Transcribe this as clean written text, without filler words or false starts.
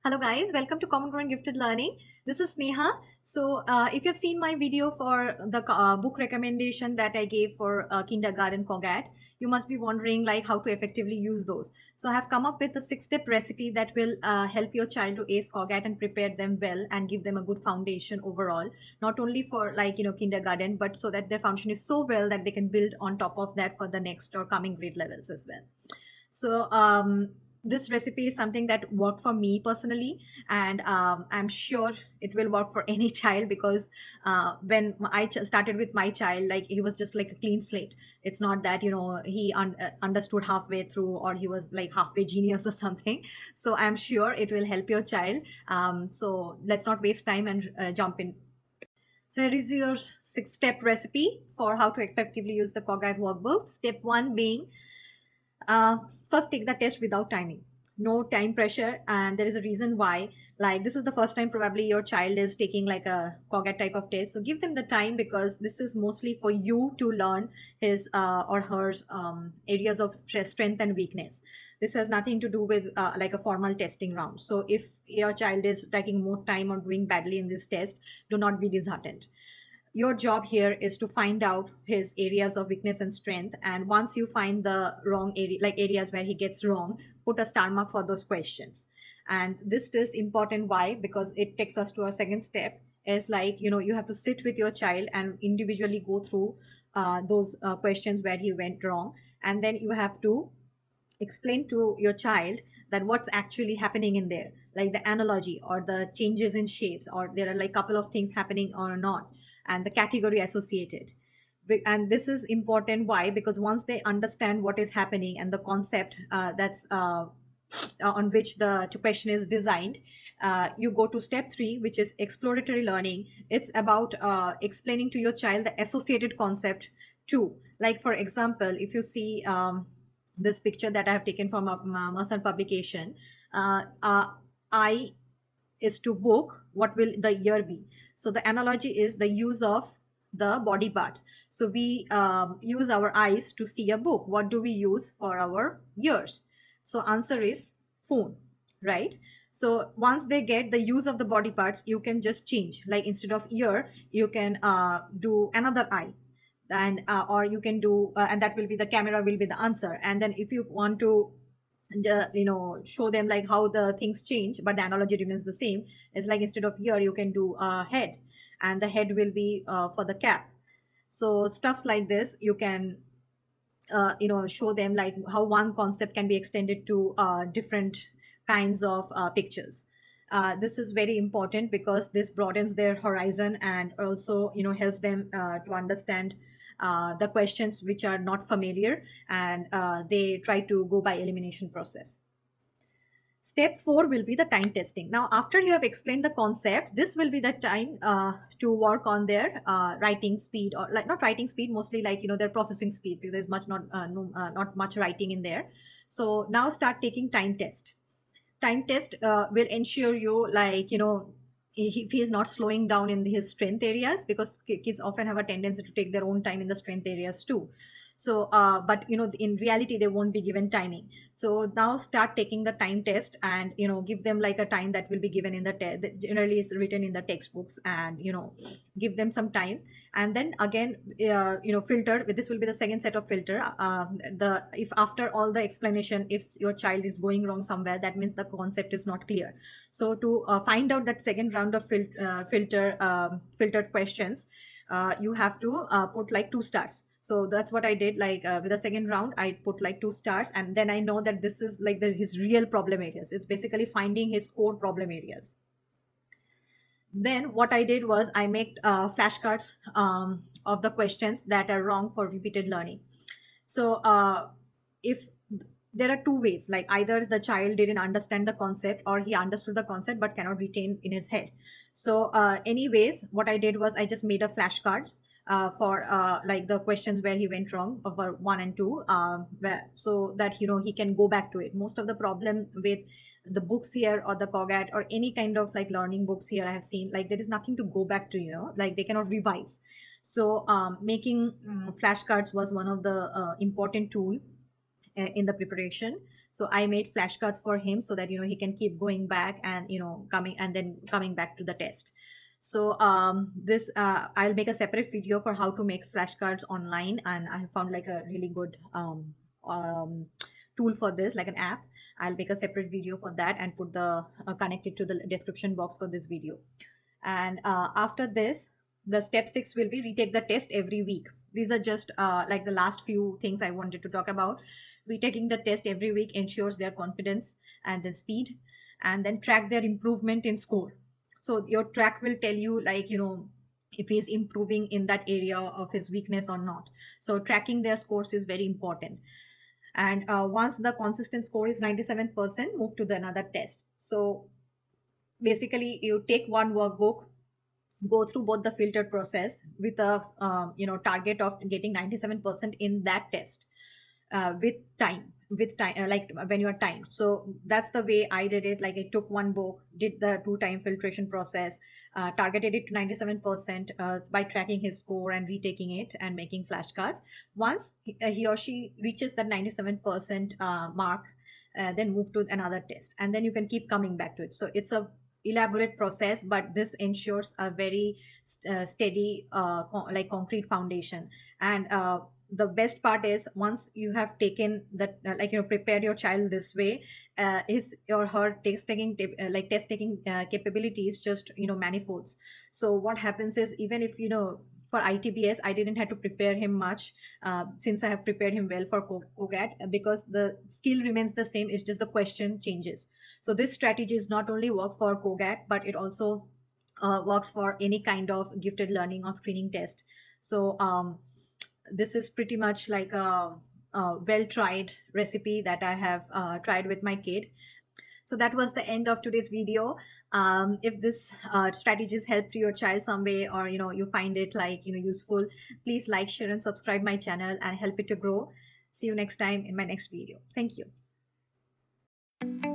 Hello guys, welcome to Common Ground Gifted Learning. This is Sneha. So if you've seen my video for the book recommendation that I gave for kindergarten Cogat, you must be wondering like how to effectively use those. So I have come up with a 6-step recipe that will help your child to ace Cogat and prepare them well and give them a good foundation overall, not only for kindergarten, but so that their foundation is so well that they can build on top of that for the next or coming grade levels as well. So this recipe is something that worked for me personally, and I'm sure it will work for any child because when I started with my child, like he was just like a clean slate. It's not that he understood halfway through or he was like halfway genius or something. So I'm sure it will help your child. So let's not waste time and jump in. So here is your 6-step recipe for how to effectively use the Cogat workbook. Step one being uh, first take the test without timing, no time pressure, and there is a reason why. Like this is the first time probably your child is taking like a Cogat type of test, so give them the time because this is mostly for you to learn his or her areas of strength and weakness. This has nothing to do with like a formal testing round. So if your child is taking more time or doing badly in this test, do not be disheartened. Your job here is to find out his areas of weakness and strength, and once you find the wrong area, like areas where he gets wrong, put a star mark for those questions. And this is important. Why? Because it takes us to our second step, is like you have to sit with your child and individually go through those questions where he went wrong, and then you have to explain to your child that what's actually happening in there, like the analogy or the changes in shapes, or there are like couple of things happening or not, and the category associated. And this is important. Why? Because once they understand what is happening and the concept that's on which the question is designed, you go to step 3, which is exploratory learning. It's about explaining to your child the associated concept too. Like for example, if you see this picture that I have taken from a Mercer publication, I is to book, what will the year be? So the analogy is the use of the body part. So we use our eyes to see a book. What do we use for our ears? So answer is phone, right? So once they get the use of the body parts, you can just change. Like instead of ear, you can do another eye, and or you can do and that will be the camera will be the answer. And then if you want to show them like how the things change but the analogy remains the same, it's like instead of ear you can do head, and the head will be for the cap. So stuffs like this you can show them like how one concept can be extended to different kinds of pictures. This is very important because this broadens their horizon and also helps them to understand the questions which are not familiar, and they try to go by elimination process. Step 4 will be the time testing. Now, after you have explained the concept, this will be the time to work on their writing speed, or like not writing speed, mostly like their processing speed, because there's much not no, not much writing in there. So now start taking time test. Time test will ensure you like if he is not slowing down in his strength areas, because kids often have a tendency to take their own time in the strength areas too. So but in reality they won't be given timing. So now start taking the time test, and give them like a time that will be given in the test that generally is written in the textbooks, and give them some time. And then again filter. This will be the second set of filter. The if after all the explanation, if your child is going wrong somewhere, that means the concept is not clear. So to find out that second round of filtered questions, you have to put like 2 stars. So that's what I did. Like with the second round, I put like 2 stars, and then I know that this is like his real problem areas. It's basically finding his core problem areas. Then what I did was I made flashcards of the questions that are wrong for repeated learning. So if there are 2 ways, like either the child didn't understand the concept or he understood the concept but cannot retain in his head. So anyways, what I did was I just made a flashcards for like the questions where he went wrong over 1 and 2, so that he can go back to it. Most of the problem with the books here or the Cogat or any kind of like learning books here, I have seen like there is nothing to go back to, like they cannot revise. So making flashcards was one of the important tool. in the preparation. So I made flashcards for him so that he can keep going back and coming and then coming back to the test. So this I'll make a separate video for how to make flashcards online, and I have found like a really good um, tool for this, like an app. I'll make a separate video for that and put the connect it to the description box for this video. And after this, the step 6 will be retake the test every week. These are just like the last few things I wanted to talk about. Retaking the test every week ensures their confidence and then speed, and then track their improvement in score. So your track will tell you, like, if he's improving in that area of his weakness or not. So tracking their scores is very important. And once the consistent score is 97%, move to the another test. So basically, you take one workbook, go through both the filtered process with a target of getting 97% in that test, with time, like when you are timed. So that's the way I did it. Like, I took one book, did the 2 time filtration process, targeted it to 97% by tracking his score and retaking it and making flashcards. Once he or she reaches that 97% mark, then move to another test, and then you can keep coming back to it. So it's a elaborate process, but this ensures a very steady like concrete foundation. And the best part is, once you have taken that like prepared your child this way, his or her test taking capabilities just manifolds. So what happens is, even if for ITBS, I didn't have to prepare him much, since I have prepared him well for Cogat, because the skill remains the same. It's just the question changes. So this strategy is not only work for Cogat, but it also works for any kind of gifted learning or screening test. So this is pretty much like a well tried recipe that I have tried with my kid. So that was the end of today's video. If this strategies helped your child some way, or you find it like useful, please like, share, and subscribe my channel and help it to grow. See you next time in my next video. Thank you.